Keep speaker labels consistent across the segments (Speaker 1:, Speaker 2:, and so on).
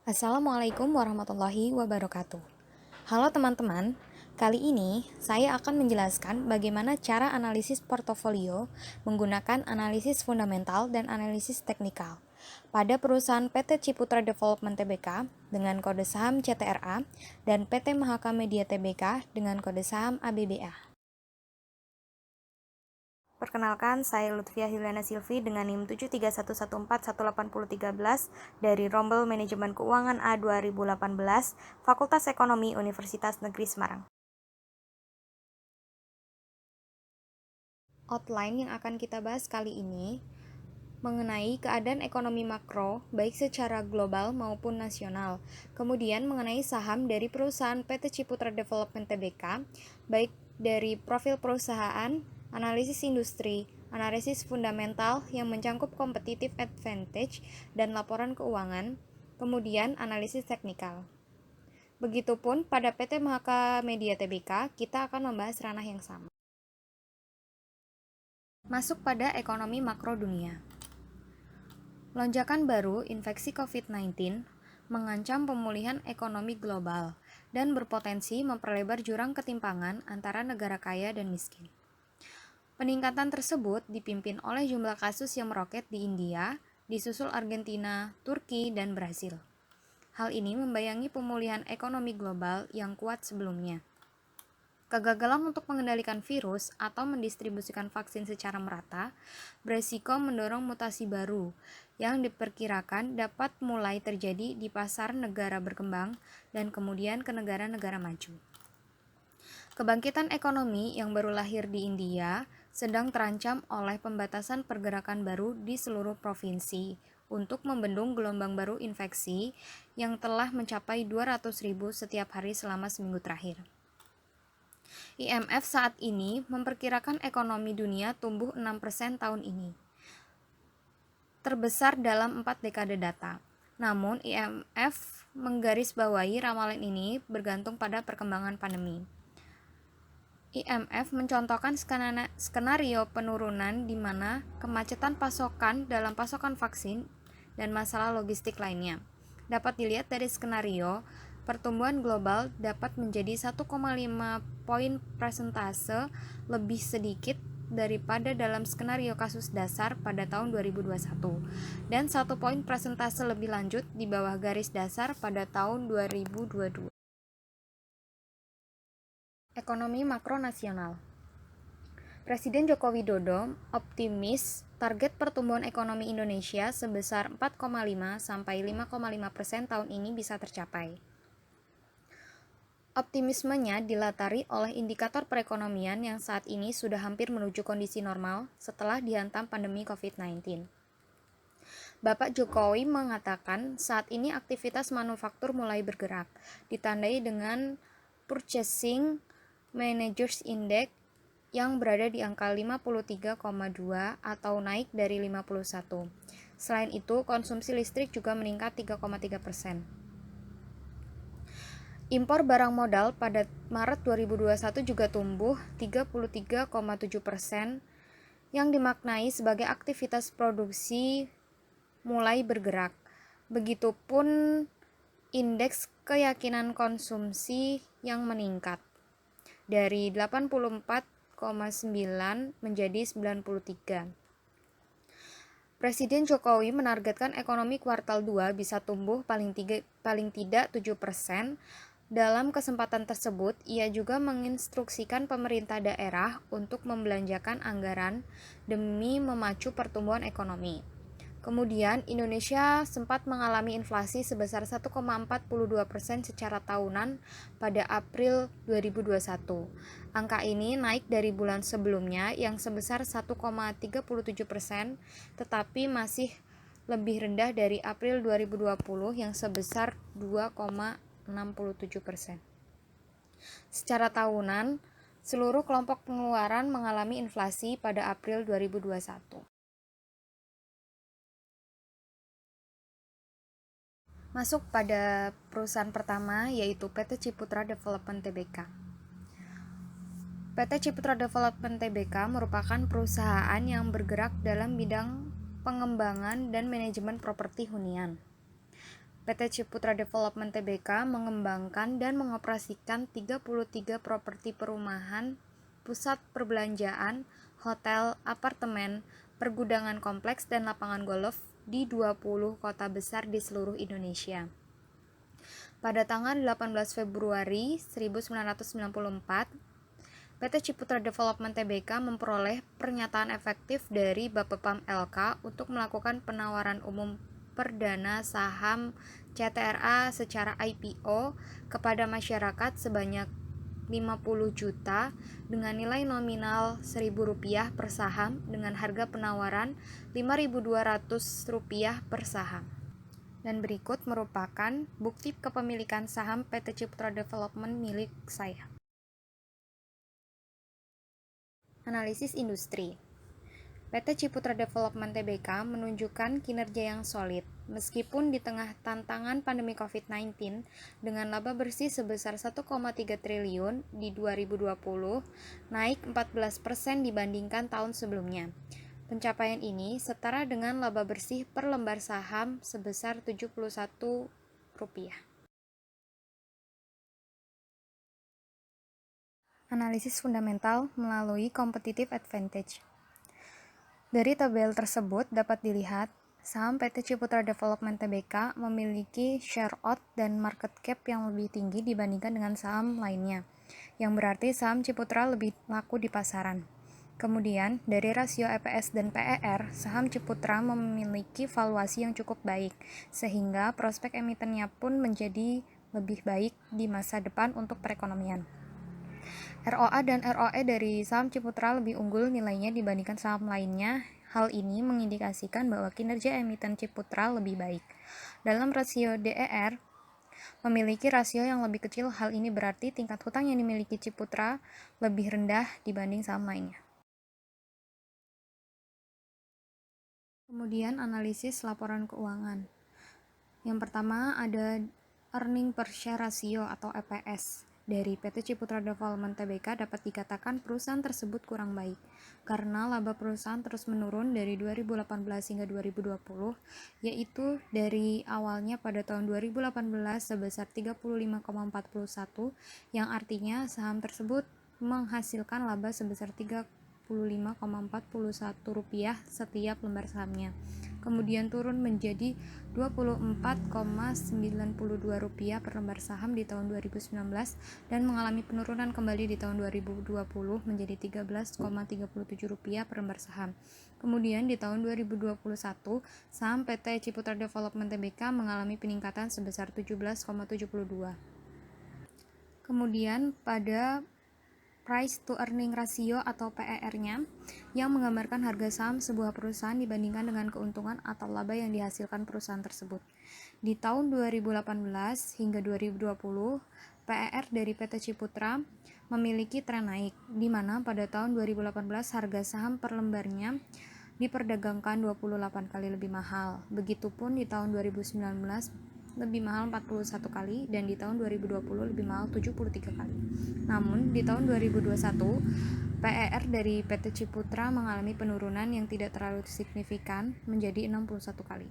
Speaker 1: Assalamualaikum warahmatullahi wabarakatuh. Halo teman-teman, kali ini saya akan menjelaskan bagaimana cara analisis portofolio menggunakan analisis fundamental dan analisis teknikal pada perusahaan PT Ciputra Development Tbk dengan kode saham CTRA dan PT Mahaka Media Tbk dengan kode saham ABBA. Perkenalkan, saya Lutfia Hilyana Silvi dengan NIM 731141813 dari Rombel Manajemen Keuangan A 2018, Fakultas Ekonomi Universitas Negeri Semarang. Outline yang akan kita bahas kali ini mengenai keadaan ekonomi makro baik secara global maupun nasional. Kemudian mengenai saham dari perusahaan PT Ciputra Development Tbk, baik dari profil perusahaan, analisis industri, analisis fundamental yang mencangkup competitive advantage dan laporan keuangan, kemudian analisis teknikal. Begitupun pada PT Mahaka Media Tbk, kita akan membahas ranah yang sama. Masuk pada ekonomi makro dunia. Lonjakan baru infeksi COVID-19 mengancam pemulihan ekonomi global dan berpotensi memperlebar jurang ketimpangan antara negara kaya dan miskin. Peningkatan tersebut dipimpin oleh jumlah kasus yang meroket di India, disusul Argentina, Turki, dan Brasil. Hal ini membayangi pemulihan ekonomi global yang kuat sebelumnya. Kegagalan untuk mengendalikan virus atau mendistribusikan vaksin secara merata beresiko mendorong mutasi baru yang diperkirakan dapat mulai terjadi di pasar negara berkembang dan kemudian ke negara-negara maju. Kebangkitan ekonomi yang baru lahir di India sedang terancam oleh pembatasan pergerakan baru di seluruh provinsi untuk membendung gelombang baru infeksi yang telah mencapai 200.000 setiap hari selama seminggu terakhir. IMF saat ini memperkirakan ekonomi dunia tumbuh 6% tahun ini, terbesar dalam 4 dekade data. Namun IMF menggarisbawahi ramalan ini bergantung pada perkembangan pandemi. IMF mencontohkan skenario penurunan di mana kemacetan pasokan dalam pasokan vaksin dan masalah logistik lainnya. Dapat dilihat dari skenario, pertumbuhan global dapat menjadi 1,5 poin persentase lebih sedikit daripada dalam skenario kasus dasar pada tahun 2021 dan 1 poin persentase lebih lanjut di bawah garis dasar pada tahun 2022. Ekonomi makro nasional. Presiden Joko Widodo optimis target pertumbuhan ekonomi Indonesia sebesar 4,5 sampai 5,5% tahun ini bisa tercapai. Optimismenya dilatari oleh indikator perekonomian yang saat ini sudah hampir menuju kondisi normal setelah dihantam pandemi COVID-19. Bapak Jokowi mengatakan saat ini aktivitas manufaktur mulai bergerak, ditandai dengan Purchasing Managers Index yang berada di angka 53,2 atau naik dari 51. Selain itu, konsumsi listrik juga meningkat 3,3%. Impor barang modal pada Maret 2021 juga tumbuh 33,7% yang dimaknai sebagai aktivitas produksi mulai bergerak. Begitupun indeks keyakinan konsumsi yang meningkat dari 84,9 menjadi 93. Presiden Jokowi menargetkan ekonomi kuartal 2 bisa tumbuh paling tidak 7%. Dalam kesempatan tersebut, ia juga menginstruksikan pemerintah daerah untuk membelanjakan anggaran demi memacu pertumbuhan ekonomi. Kemudian, Indonesia sempat mengalami inflasi sebesar 1,42% secara tahunan pada April 2021. Angka ini naik dari bulan sebelumnya yang sebesar 1,37%, tetapi masih lebih rendah dari April 2020 yang sebesar 2,67%. Secara tahunan, seluruh kelompok pengeluaran mengalami inflasi pada April 2021. Masuk pada perusahaan pertama yaitu PT Ciputra Development Tbk. PT Ciputra Development Tbk merupakan perusahaan yang bergerak dalam bidang pengembangan dan manajemen properti hunian. PT Ciputra Development Tbk mengembangkan dan mengoperasikan 33 properti perumahan, pusat perbelanjaan, hotel, apartemen, pergudangan kompleks, dan lapangan golf di 20 kota besar di seluruh Indonesia. Pada tanggal 18 Februari 1994, PT Ciputra Development Tbk memperoleh pernyataan efektif dari Bapepam LK untuk melakukan penawaran umum perdana saham CTRA secara IPO kepada masyarakat sebanyak 50 juta dengan nilai nominal Rp1.000 per saham dengan harga penawaran Rp5.200 per saham. Dan berikut merupakan bukti kepemilikan saham PT Ciputra Development milik saya. Analisis industri. PT Ciputra Development Tbk menunjukkan kinerja yang solid, meskipun di tengah tantangan pandemi COVID-19 dengan laba bersih sebesar 1,3 triliun di 2020, naik 14% dibandingkan tahun sebelumnya. Pencapaian ini setara dengan laba bersih per lembar saham sebesar Rp71. Analisis fundamental melalui competitive advantage. Dari tabel tersebut dapat dilihat, saham PT Ciputra Development Tbk memiliki share out dan market cap yang lebih tinggi dibandingkan dengan saham lainnya, yang berarti saham Ciputra lebih laku di pasaran. Kemudian, dari rasio EPS dan PER, saham Ciputra memiliki valuasi yang cukup baik, sehingga prospek emitennya pun menjadi lebih baik di masa depan untuk perekonomian. ROA dan ROE dari saham Ciputra lebih unggul nilainya dibandingkan saham lainnya. Hal ini mengindikasikan bahwa kinerja emiten Ciputra lebih baik. Dalam rasio DER, memiliki rasio yang lebih kecil. Hal ini berarti tingkat hutang yang dimiliki Ciputra lebih rendah dibanding saham lainnya. Kemudian analisis laporan keuangan. Yang pertama ada earning per share ratio atau EPS. Dari PT Ciputra Development Tbk dapat dikatakan perusahaan tersebut kurang baik karena laba perusahaan terus menurun dari 2018 hingga 2020, yaitu dari awalnya pada tahun 2018 sebesar 35,41 yang artinya saham tersebut menghasilkan laba sebesar Rp35,41 setiap lembar sahamnya. Kemudian turun menjadi Rp24,92 per lembar saham di tahun 2019 dan mengalami penurunan kembali di tahun 2020 menjadi Rp13,37 per lembar saham. Kemudian di tahun 2021, saham PT Ciputra Development Tbk mengalami peningkatan sebesar 17,72. Kemudian pada price to earning ratio atau PER-nya yang menggambarkan harga saham sebuah perusahaan dibandingkan dengan keuntungan atau laba yang dihasilkan perusahaan tersebut. Di tahun 2018 hingga 2020, PER dari PT Ciputra memiliki tren naik, di mana pada tahun 2018 harga saham per lembarnya diperdagangkan 28 kali lebih mahal. Begitupun di tahun 2019 lebih mahal 41 kali dan di tahun 2020 lebih mahal 73 kali. Namun di tahun 2021 PER dari PT Ciputra mengalami penurunan yang tidak terlalu signifikan menjadi 61 kali.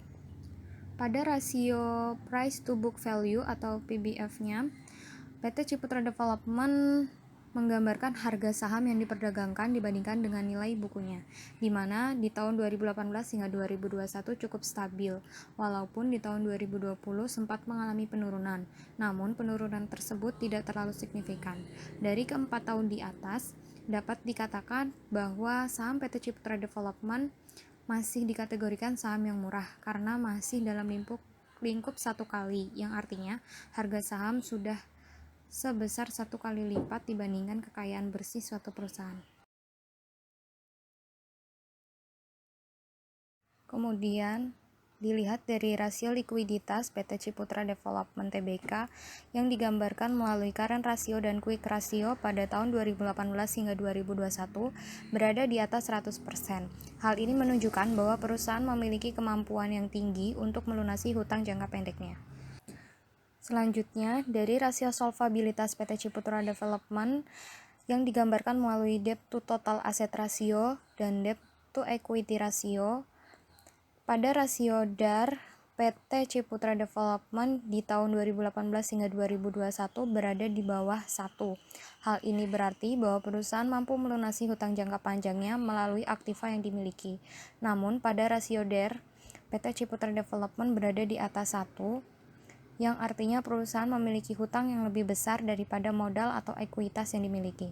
Speaker 1: Pada rasio price to book value atau PBV-nya, PT Ciputra Development menggambarkan harga saham yang diperdagangkan dibandingkan dengan nilai bukunya, di mana di tahun 2018 hingga 2021 cukup stabil, walaupun di tahun 2020 sempat mengalami penurunan, namun penurunan tersebut tidak terlalu signifikan. Dari keempat tahun di atas, dapat dikatakan bahwa saham PT Ciputra Development masih dikategorikan saham yang murah karena masih dalam lingkup satu kali, yang artinya harga saham sudah sebesar 1 kali lipat dibandingkan kekayaan bersih suatu perusahaan. Kemudian dilihat dari rasio likuiditas PT Ciputra Development Tbk yang digambarkan melalui current ratio dan quick ratio pada tahun 2018 hingga 2021 berada di atas 100%. Hal ini menunjukkan bahwa perusahaan memiliki kemampuan yang tinggi untuk melunasi hutang jangka pendeknya. Selanjutnya, dari rasio solvabilitas PT Ciputra Development yang digambarkan melalui debt to total asset ratio dan debt to equity ratio. Pada rasio DAR PT Ciputra Development di tahun 2018 hingga 2021 berada di bawah 1. Hal ini berarti bahwa perusahaan mampu melunasi hutang jangka panjangnya melalui aktiva yang dimiliki. Namun, pada rasio DER, PT Ciputra Development berada di atas 1, yang artinya perusahaan memiliki hutang yang lebih besar daripada modal atau ekuitas yang dimiliki.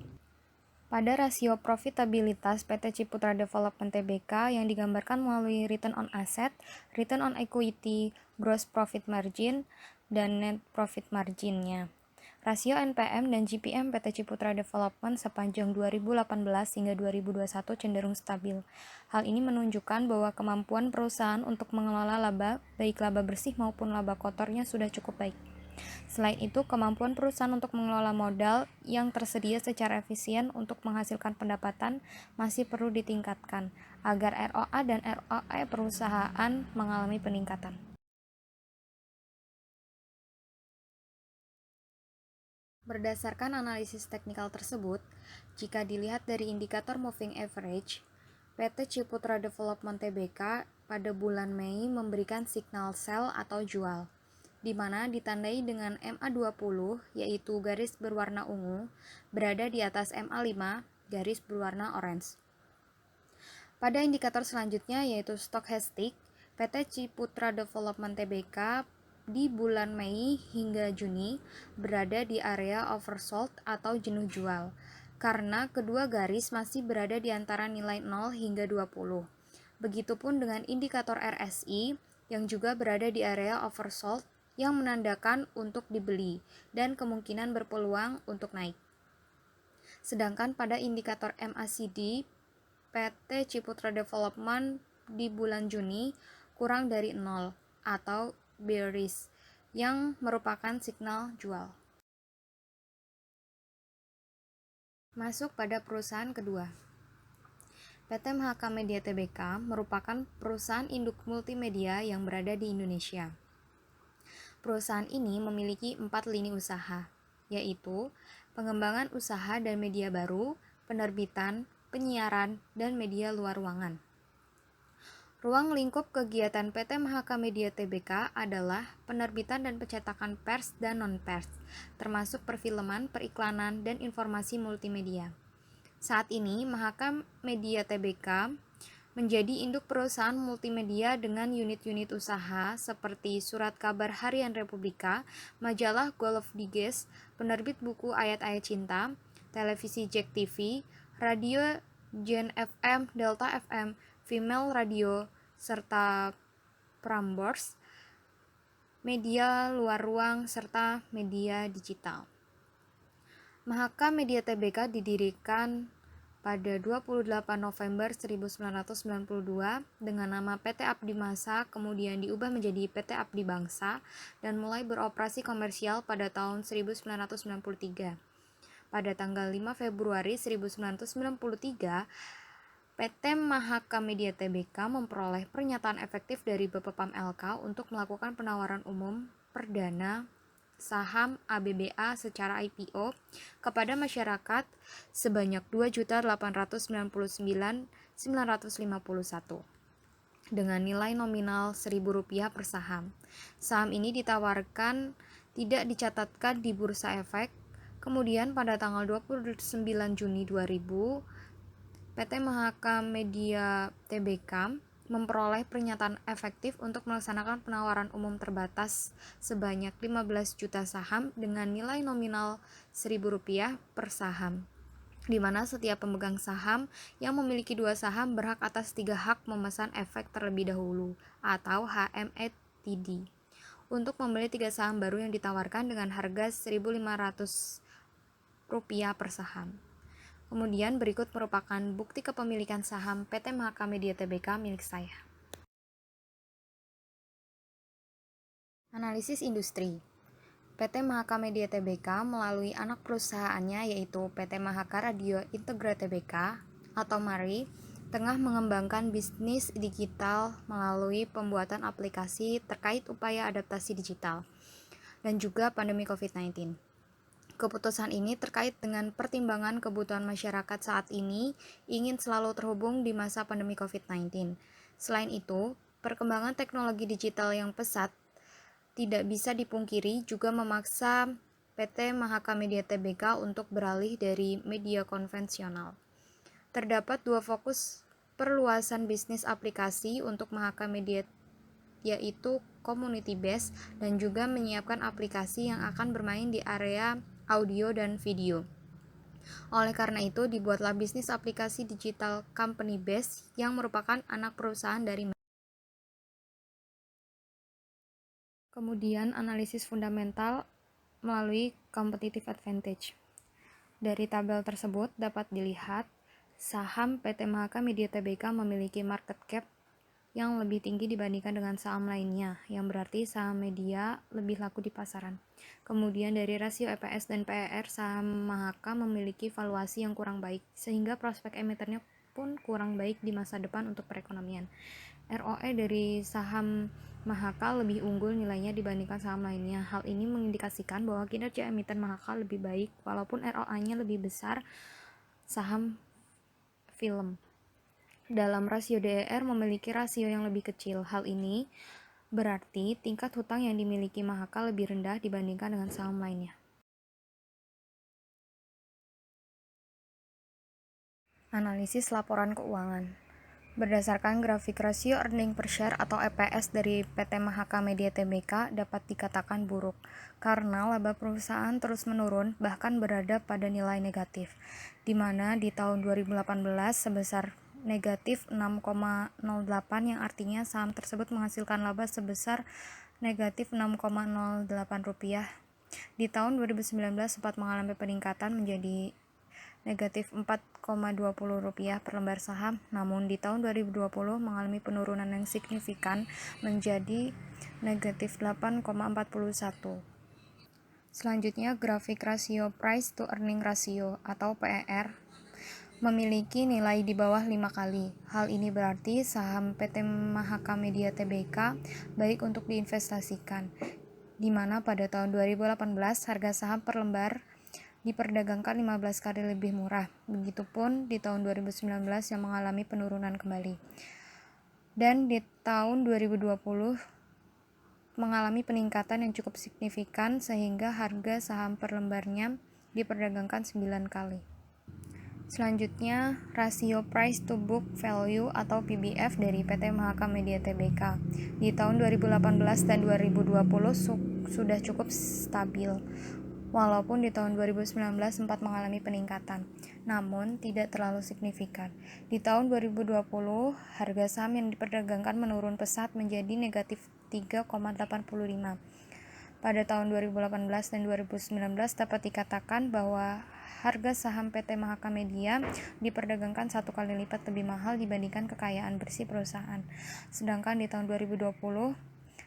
Speaker 1: Pada rasio profitabilitas PT Ciputra Development Tbk yang digambarkan melalui return on asset, return on equity, gross profit margin, dan net profit margin-nya. Rasio NPM dan GPM PT Ciputra Development sepanjang 2018 hingga 2021 cenderung stabil. Hal ini menunjukkan bahwa kemampuan perusahaan untuk mengelola laba, baik laba bersih maupun laba kotornya sudah cukup baik. Selain itu, kemampuan perusahaan untuk mengelola modal yang tersedia secara efisien untuk menghasilkan pendapatan masih perlu ditingkatkan agar ROA dan ROE perusahaan mengalami peningkatan. Berdasarkan analisis teknikal tersebut, jika dilihat dari indikator moving average, PT Ciputra Development Tbk pada bulan Mei memberikan signal sell atau jual, di mana ditandai dengan MA20 yaitu garis berwarna ungu berada di atas MA5 garis berwarna orange. Pada indikator selanjutnya yaitu stochastic, PT Ciputra Development Tbk di bulan Mei hingga Juni berada di area oversold atau jenuh jual karena kedua garis masih berada di antara nilai 0 hingga 20. Begitupun dengan indikator RSI yang juga berada di area oversold yang menandakan untuk dibeli dan kemungkinan berpeluang untuk naik. Sedangkan pada indikator MACD, PT Ciputra Development di bulan Juni kurang dari 0 atau bearish yang merupakan signal jual. Masuk pada perusahaan kedua. PT Mahaka Media Tbk merupakan perusahaan induk multimedia yang berada di Indonesia. Perusahaan ini memiliki 4 lini usaha, yaitu pengembangan usaha dan media baru, penerbitan, penyiaran, dan media luar ruangan. Ruang lingkup kegiatan PT Mahaka Media Tbk adalah penerbitan dan pencetakan pers dan non-pers, termasuk perfilman, periklanan, dan informasi multimedia. Saat ini, Mahaka Media Tbk menjadi induk perusahaan multimedia dengan unit-unit usaha seperti Surat Kabar Harian Republika, majalah Golf Digest, penerbit buku Ayat-Ayat Cinta, televisi Jack TV, radio Gen FM, Delta FM, Female Radio, serta Prambors, media luar ruang, serta media digital. Mahaka Media Tbk didirikan pada 28 November 1992 dengan nama PT Abdi Masa, kemudian diubah menjadi PT Abdi Bangsa dan mulai beroperasi komersial pada tahun 1993. Pada tanggal 5 Februari 1993, PT Mahaka Media Tbk memperoleh pernyataan efektif dari BPPAM LK untuk melakukan penawaran umum perdana saham ABBA secara IPO kepada masyarakat sebanyak 2.899.951 dengan nilai nominal Rp1.000 per saham. Saham ini ditawarkan tidak dicatatkan di Bursa Efek. Kemudian pada tanggal 29 Juni 2000, PT Mahaka Media Tbk memperoleh pernyataan efektif untuk melaksanakan penawaran umum terbatas sebanyak 15 juta saham dengan nilai nominal Rp1.000 per saham, di mana setiap pemegang saham yang memiliki 2 saham berhak atas 3 hak memesan efek terlebih dahulu atau HMETD untuk membeli 3 saham baru yang ditawarkan dengan harga Rp1.500 per saham. Kemudian berikut merupakan bukti kepemilikan saham PT Mahaka Media Tbk milik saya. Analisis industri. PT Mahaka Media Tbk melalui anak perusahaannya yaitu PT Mahaka Radio Integra Tbk atau MARI tengah mengembangkan bisnis digital melalui pembuatan aplikasi terkait upaya adaptasi digital dan juga pandemi COVID-19. Keputusan ini terkait dengan pertimbangan kebutuhan masyarakat saat ini ingin selalu terhubung di masa pandemi COVID-19. Selain itu, Perkembangan teknologi digital yang pesat tidak bisa dipungkiri juga memaksa PT Mahaka Media Tbk untuk beralih dari media konvensional. Terdapat dua fokus perluasan bisnis aplikasi untuk Mahaka Media, yaitu community based dan juga menyiapkan aplikasi yang akan bermain di area audio dan video. Oleh karena itu, dibuatlah bisnis aplikasi digital company based yang merupakan anak perusahaan dari. Kemudian analisis fundamental melalui competitive advantage. Dari tabel tersebut dapat dilihat saham PT Mahaka Media Tbk memiliki market cap yang lebih tinggi dibandingkan dengan saham lainnya, yang berarti saham media lebih laku di pasaran. Kemudian dari rasio EPS dan PER, saham Mahaka memiliki valuasi yang kurang baik, sehingga prospek emitennya pun kurang baik di masa depan untuk perekonomian. ROE dari saham Mahaka lebih unggul nilainya dibandingkan saham lainnya. Hal ini mengindikasikan bahwa kinerja emiten Mahaka lebih baik, walaupun ROA-nya lebih besar saham film. Dalam rasio DER memiliki rasio yang lebih kecil. Hal ini berarti tingkat hutang yang dimiliki Mahaka lebih rendah dibandingkan dengan saham lainnya. Analisis laporan keuangan. Berdasarkan grafik rasio earning per share atau EPS dari PT Mahaka Media Tbk dapat dikatakan buruk karena laba perusahaan terus menurun bahkan berada pada nilai negatif, di mana di tahun 2018 sebesar negatif 6,08 yang artinya saham tersebut menghasilkan laba sebesar negatif 6,08 rupiah. Di tahun 2019 sempat mengalami peningkatan menjadi negatif 4,20 rupiah per lembar saham, namun di tahun 2020 mengalami penurunan yang signifikan menjadi negatif 8,41. Selanjutnya, grafik rasio price to earning ratio atau PER memiliki nilai di bawah 5 kali. Hal ini berarti saham PT Mahaka Media Tbk baik untuk diinvestasikan, di mana pada tahun 2018 harga saham per lembar diperdagangkan 15 kali lebih murah. Begitupun di tahun 2019 yang mengalami penurunan kembali. Dan di tahun 2020 mengalami peningkatan yang cukup signifikan sehingga harga saham per lembarnya diperdagangkan 9 kali. Selanjutnya, rasio price to book value atau PBV dari PT Mahaka Media Tbk. Di tahun 2018 dan 2020 sudah cukup stabil. Walaupun di tahun 2019 sempat mengalami peningkatan, namun tidak terlalu signifikan. Di tahun 2020, harga saham yang diperdagangkan menurun pesat menjadi negatif 3,85. Pada tahun 2018 dan 2019 dapat dikatakan bahwa harga saham PT Mahaka Media diperdagangkan 1 kali lipat lebih mahal dibandingkan kekayaan bersih perusahaan. Sedangkan di tahun 2020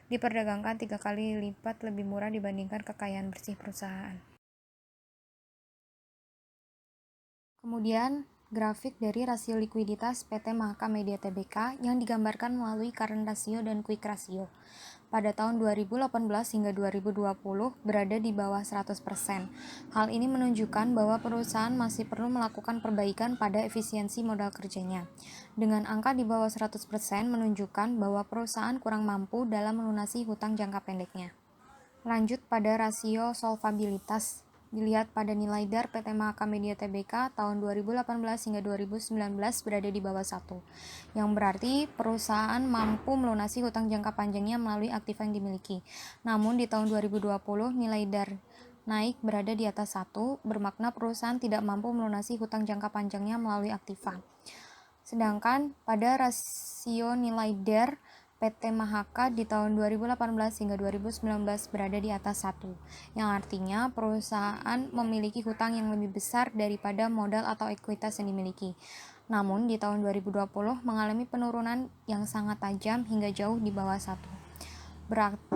Speaker 1: diperdagangkan 3 kali lipat lebih murah dibandingkan kekayaan bersih perusahaan. Kemudian, grafik dari rasio likuiditas PT Mahaka Media Tbk yang digambarkan melalui current ratio dan quick ratio. Pada tahun 2018 hingga 2020 berada di bawah 100%. Hal ini menunjukkan bahwa perusahaan masih perlu melakukan perbaikan pada efisiensi modal kerjanya. Dengan angka di bawah 100% menunjukkan bahwa perusahaan kurang mampu dalam melunasi hutang jangka pendeknya. Lanjut pada rasio solvabilitas. Dilihat pada nilai DAR PT Mahaka Media Tbk tahun 2018 hingga 2019 berada di bawah 1, yang berarti perusahaan mampu melunasi hutang jangka panjangnya melalui aktiva yang dimiliki. Namun di tahun 2020 nilai DAR naik berada di atas 1, bermakna perusahaan tidak mampu melunasi hutang jangka panjangnya melalui aktiva. Sedangkan pada rasio nilai DAR PT Mahaka di tahun 2018 hingga 2019 berada di atas 1, yang artinya perusahaan memiliki hutang yang lebih besar daripada modal atau ekuitas yang dimiliki. Namun di tahun 2020 mengalami penurunan yang sangat tajam hingga jauh di bawah 1.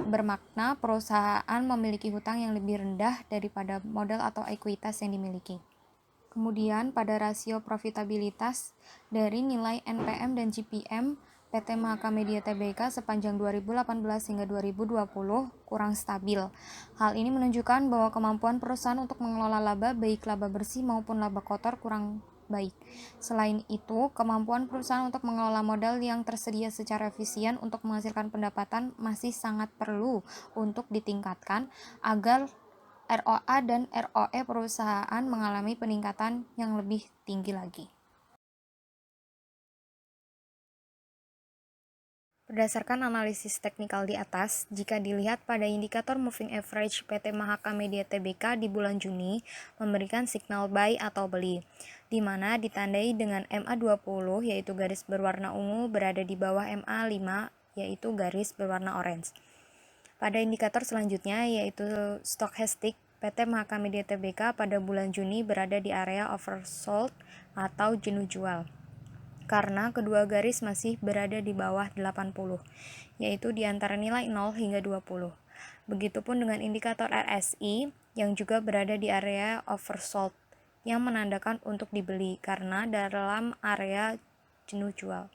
Speaker 1: Bermakna perusahaan memiliki hutang yang lebih rendah daripada modal atau ekuitas yang dimiliki. Kemudian pada rasio profitabilitas dari nilai NPM dan GPM PT Mahaka Media Tbk sepanjang 2018 hingga 2020 kurang stabil. Hal ini menunjukkan bahwa kemampuan perusahaan untuk mengelola laba baik laba bersih maupun laba kotor kurang baik. Selain itu, kemampuan perusahaan untuk mengelola modal yang tersedia secara efisien untuk menghasilkan pendapatan masih sangat perlu untuk ditingkatkan agar ROA dan ROE perusahaan mengalami peningkatan yang lebih tinggi lagi. Berdasarkan analisis teknikal di atas, jika dilihat pada indikator moving average PT Mahaka Media Tbk di bulan Juni memberikan signal buy atau beli, di mana ditandai dengan MA20 yaitu garis berwarna ungu berada di bawah MA5 yaitu garis berwarna orange. Pada indikator selanjutnya yaitu stochastic, PT Mahaka Media Tbk pada bulan Juni berada di area oversold atau jenuh jual, karena kedua garis masih berada di bawah 80, yaitu di antara nilai 0 hingga 20. Begitupun dengan indikator RSI yang juga berada di area oversold, yang menandakan untuk dibeli karena dalam area jenuh jual.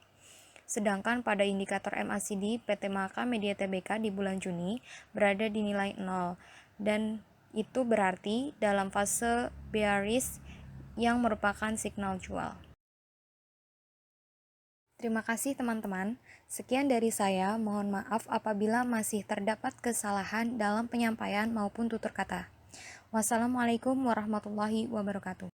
Speaker 1: Sedangkan pada indikator MACD, PT Mahaka Media Tbk di bulan Juni berada di nilai 0, dan itu berarti dalam fase bearish yang merupakan signal jual. Terima kasih teman-teman. Sekian dari saya. Mohon maaf apabila masih terdapat kesalahan dalam penyampaian maupun tutur kata. Wassalamualaikum warahmatullahi wabarakatuh.